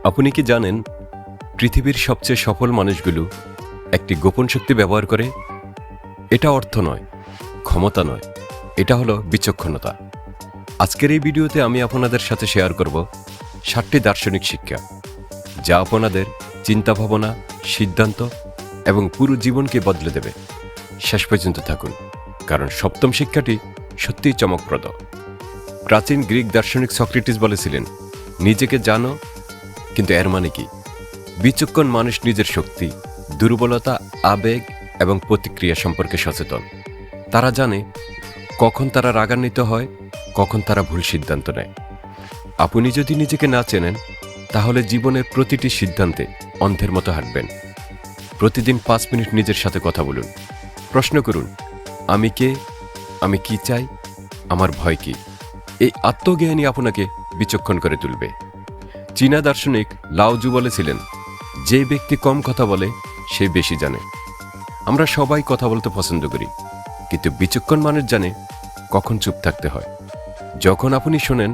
আপনি কি জানেন পৃথিবীর সবচেয়ে সফল মানুষগুলো একটি গোপন শক্তি ব্যবহার করে? এটা অর্থ নয়, ক্ষমতা নয়, এটা হলো বিচক্ষণতা। আজকের এই ভিডিওতে আমি আপনাদের সাথে শেয়ার করব 7টি দার্শনিক শিক্ষা, যা আপনাদের চিন্তাভাবনা, সিদ্ধান্ত এবং পুরো জীবনকে বদলে দেবে। শেষ পর্যন্ত থাকুন, কারণ সপ্তম শিক্ষাটি সত্যিই চমকপ্রদ। প্রাচীন গ্রিক দার্শনিক সক্রেটিস বলেছিলেন, নিজেকে জানো, কিন্তু এর মানে কি? বিচক্ষণ মানুষ নিজের শক্তি, দুর্বলতা, আবেগ এবং প্রতিক্রিয়া সম্পর্কে সচেতন। তারা জানে কখন তারা রাগান্বিত হয়, কখন তারা ভুল সিদ্ধান্ত নেয়। আপনি যদি নিজেকে না চেনেন, তাহলে জীবনের প্রতিটি সিদ্ধান্তে অন্ধের মতো হাঁটবেন। প্রতিদিন 5 মিনিট নিজের সাথে কথা বলুন। প্রশ্ন করুন, আমি কে? আমি কি চাই? আমার ভয় কি? এই আত্মজ্ঞানই আপনাকে বিচক্ষণ করে তুলবে। চীনা দার্শনিক লাওজু বলেছিলেন, যে ব্যক্তি কম কথা বলে সে বেশি জানে। আমরা সবাই কথা বলতে পছন্দ করি, কিন্তু বিচক্ষণ মানুষ জানে কখন চুপ থাকতে হয়। যখন আপনি শোনেন,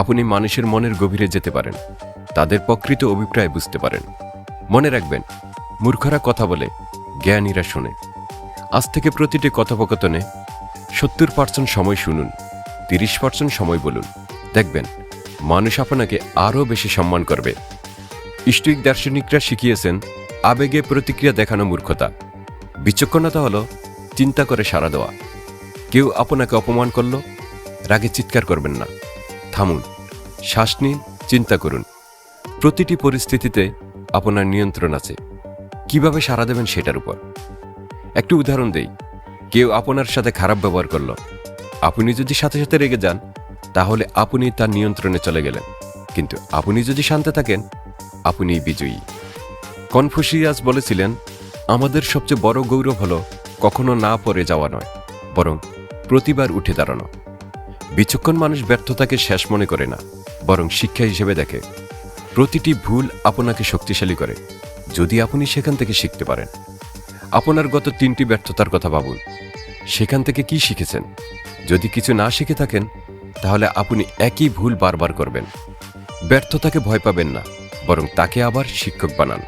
আপনি মানুষের মনের গভীরে যেতে পারেন, তাদের প্রকৃত অভিপ্রায় বুঝতে পারেন। মনে রাখবেন, মূর্খরা কথা বলে, জ্ঞানীরা শোনে। আজ থেকে প্রতিটি কথোপকথনে 70% সময় শুনুন, 30% সময় বলুন। দেখবেন মানুষ আপনাকে আরও বেশি সম্মান করবে। স্টোয়িক দার্শনিকরা শিখিয়েছেন, আবেগে প্রতিক্রিয়া দেখানো মূর্খতা। বিচক্ষণতা হল চিন্তা করে সাড়া দেওয়া। কেউ আপনাকে অপমান করল, রাগে চিৎকার করবেন না। থামুন, শ্বাস নিন, চিন্তা করুন। প্রতিটি পরিস্থিতিতে আপনার নিয়ন্ত্রণ আছে। কিভাবে সাড়া দেবেন সেটার উপর। একটু উদাহরণ দেই, কেউ আপনার সাথে খারাপ ব্যবহার করল, আপনি যদি সাথে সাথে রেগে যান, তাহলে আপনি তার নিয়ন্ত্রণে চলে গেলেন। কিন্তু আপনি যদি শান্ত থাকেন, আপনিই বিজয়ী। কনফুসিয়াস বলেছিলেন, আমাদের সবচেয়ে বড় গৌরব হল কখনো না পড়ে যাওয়া নয়, বরং প্রতিবার উঠে দাঁড়ানো। বিচক্ষণ মানুষ ব্যর্থতাকে শেষ মনে করে না, বরং শিক্ষা হিসেবে দেখে। প্রতিটি ভুল আপনাকে শক্তিশালী করে, যদি আপনি সেখান থেকে শিখতে পারেন। আপনার গত 3টি ব্যর্থতার কথা ভাবুন। সেখান থেকে কি শিখেছেন? যদি কিছু না শিখে থাকেন, তাহলে আপনি একই ভুল বারবার করবেন। ব্যর্থতাকে ভয় পাবেন না, বরং তাকে আবার শিক্ষক বানান।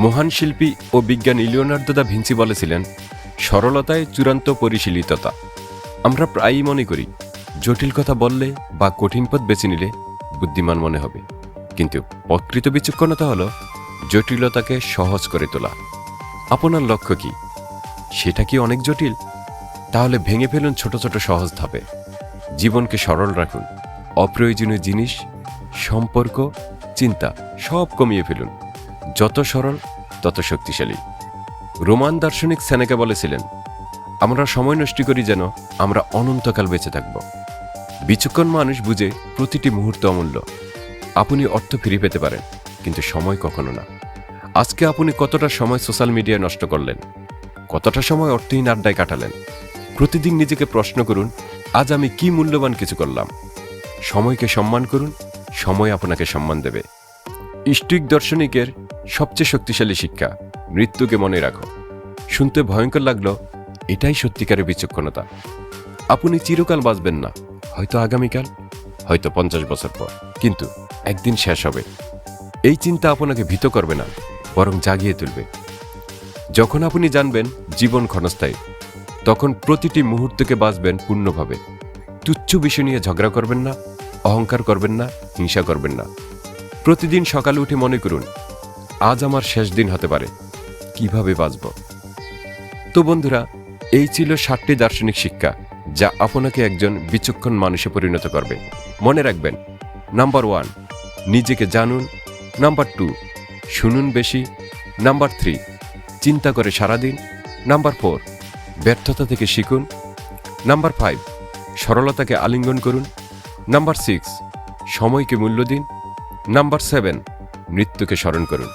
মহান শিল্পী ও বিজ্ঞানী লিওনার্দো দা ভিঞ্চি বলেছিলেন, সরলতায় চূড়ান্ত পরিশীলিততা। আমরা প্রায়ই মনে করি, জটিল কথা বললে বা কঠিন পথ বেছে নিলে বুদ্ধিমান মনে হবে। কিন্তু প্রকৃত বিচক্ষণতা হল জটিলতাকে সহজ করে তোলা। আপনার লক্ষ্য কি? সেটা কি অনেক জটিল? তাহলে ভেঙে ফেলুন ছোট ছোট সহজ ধাপে। জীবনকে সরল রাখুন। অপ্রয়োজনীয় জিনিস, সম্পর্ক, চিন্তা সব কমিয়ে ফেলুন। যত সরল, তত শক্তিশালী। রোমান দার্শনিক সেনেকা বলেছিলেন, আমরা সময় নষ্ট করি যেন আমরা অনন্তকাল বেঁচে থাকব। বিচক্ষণ মানুষ বুঝে প্রতিটি মুহূর্ত অমূল্য। আপনি অর্থ ফিরে পেতে পারেন, কিন্তু সময় কখনো না। আজকে আপনি কতটা সময় সোশ্যাল মিডিয়ায় নষ্ট করলেন? কতটা সময় অর্থহীন আড্ডায় কাটালেন? প্রতিদিন নিজেকে প্রশ্ন করুন, আজ আমি কি মূল্যবান কিছু করলাম? সময়কে সম্মান করুন, সময় আপনাকে সম্মান দেবে। স্টোয়িক দার্শনিকের সবচেয়ে শক্তিশালী শিক্ষা, মৃত্যুকে মনে রাখো। শুনতে ভয়ঙ্কর লাগলো, এটাই সত্যিকারের বিচক্ষণতা। আপনি চিরকাল বাঁচবেন না, হয়তো আগামীকাল, হয়তো 50 বছর পর, কিন্তু একদিন শেষ হবে। এই চিন্তা আপনাকে ভীত করবে না, বরং জাগিয়ে তুলবে। যখন আপনি জানবেন জীবন ক্ষণস্থায়ী, তখন প্রতিটি মুহূর্তকে বাঁচবেন পূর্ণভাবে। তুচ্ছ বিষয় নিয়ে ঝগড়া করবেন না, অহংকার করবেন না, হিংসা করবেন না। প্রতিদিন সকালে উঠে মনে করুন, আজ আমার শেষ দিন হতে পারে, কিভাবে বাঁচব? তো বন্ধুরা, এই ছিল 7টি দার্শনিক শিক্ষা, যা আপনাকে একজন বিচক্ষণ মানুষে পরিণত করবে। মনে রাখবেন, নাম্বার 1, নিজেকে জানুন। নাম্বার 2, শুনুন বেশি। নাম্বার 3, চিন্তা করে সারাদিন। নাম্বার 4, ব্যর্থতা থেকে শিখুন। নাম্বার 5, সরলতাকে আলিঙ্গন করুন। নাম্বার 6, সময়কে মূল্য দিন। নাম্বার 7, মৃত্যুকে স্মরণ করুন।